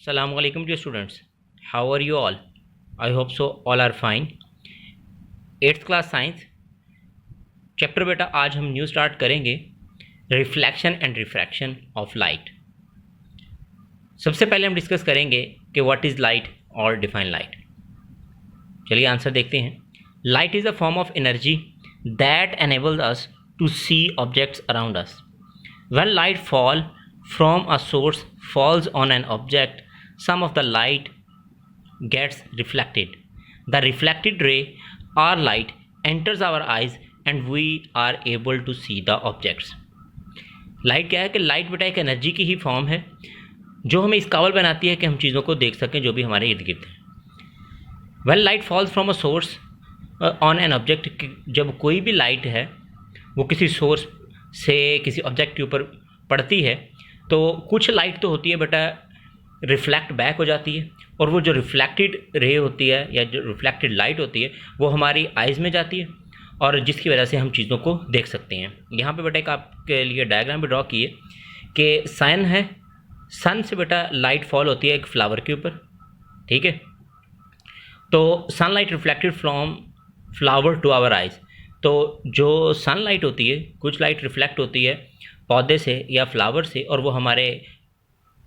Assalamu alaikum dear students. How are you all? I hope so all are fine. 8th class science chapter बेटा आज हम new start करेंगे reflection and refraction of light. सबसे पहले हम discuss करेंगे कि व्हाट इज़ लाइट और डिफाइन लाइट। चलिए आंसर देखते हैं। Light is a form of energy that enables us to see objects around us. When light from a source falls on an object, some of the light gets reflected. The reflected ray or light enters our eyes and we are able to see the objects. Light क्या है कि light बेटा एक energy की ही form है जो हमें इस काबिल बनाती है कि हम चीज़ों को देख सकें जो भी हमारे इर्द गिर्द है। When light falls from a source on an object, जब कोई भी लाइट है वो किसी सोर्स से किसी ऑब्जेक्ट के ऊपर पड़ती है तो कुछ लाइट तो होती है बेटा रिफ्लेक्ट बैक हो जाती है और वो जो रिफ्लेक्टेड रे होती है या जो रिफ्लेक्टेड लाइट होती है वो हमारी आइज़ में जाती है और जिसकी वजह से हम चीज़ों को देख सकते हैं। यहाँ पे बेटा एक आपके लिए डायग्राम भी ड्रॉ किए कि सन है, सन से बेटा लाइट फॉल होती है एक फ्लावर के ऊपर, ठीक है। तो sunlight reflected from flower to our eyes, तो जो सनलाइट होती है कुछ लाइट रिफ्लेक्ट होती है पौधे से या फ्लावर से और वो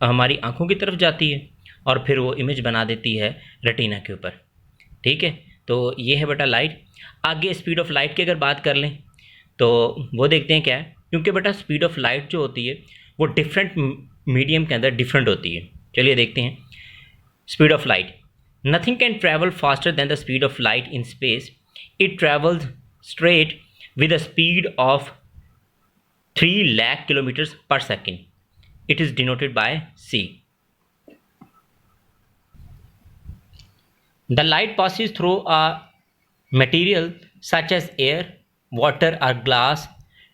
हमारी आंखों की तरफ जाती है और फिर वो इमेज बना देती है रेटिना के ऊपर, ठीक है। तो ये है बेटा लाइट। आगे स्पीड ऑफ लाइट की अगर बात कर लें तो वो देखते हैं क्या है, क्योंकि बेटा स्पीड ऑफ लाइट जो होती है वो डिफरेंट मीडियम के अंदर डिफरेंट होती है। चलिए देखते हैं speed of light. Nothing can travel faster than the speed of light in space. It travels straight with a speed of 3 lakh kilometers per second. It is denoted by c. The light passes through a material such as air, water or glass,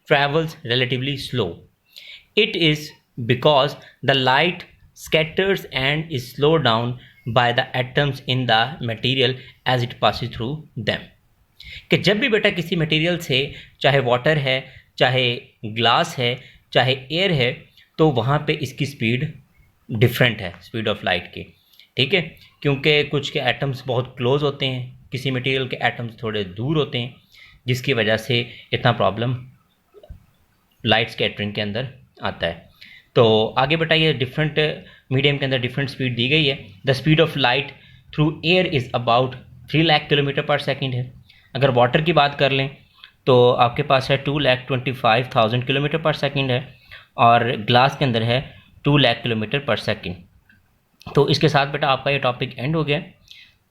travels relatively slow. It is because the light scatters and is slowed down by the atoms in the material as it passes through them. कि जब भी बेटा किसी material से, चाहे water है, चाहे glass है, चाहे एयर है, तो वहाँ पे इसकी स्पीड डिफरेंट है स्पीड ऑफ लाइट की, ठीक है। क्योंकि कुछ के एटम्स बहुत क्लोज होते हैं, किसी मटेरियल के एटम्स थोड़े दूर होते हैं, जिसकी वजह से इतना प्रॉब्लम लाइट स्कैटरिंग के अंदर आता है। तो आगे बेटा ये डिफरेंट मीडियम के अंदर डिफरेंट स्पीड दी गई है। The speed of light through air is about 3 lakh kilometre पर सेकेंड है। अगर वाटर की बात कर लें तो आपके पास है 2,25,000 किलोमीटर पर सेकंड है और ग्लास के अंदर है 2 लाख किलोमीटर पर सेकंड। तो इसके साथ बेटा आपका ये टॉपिक एंड हो गया।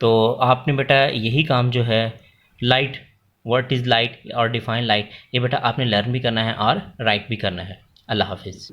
तो आपने बेटा यही काम जो है लाइट, व्हाट इज़ लाइट और डिफाइन लाइट, ये बेटा आपने लर्न भी करना है और राइट भी करना है। अल्लाह हाफिज़।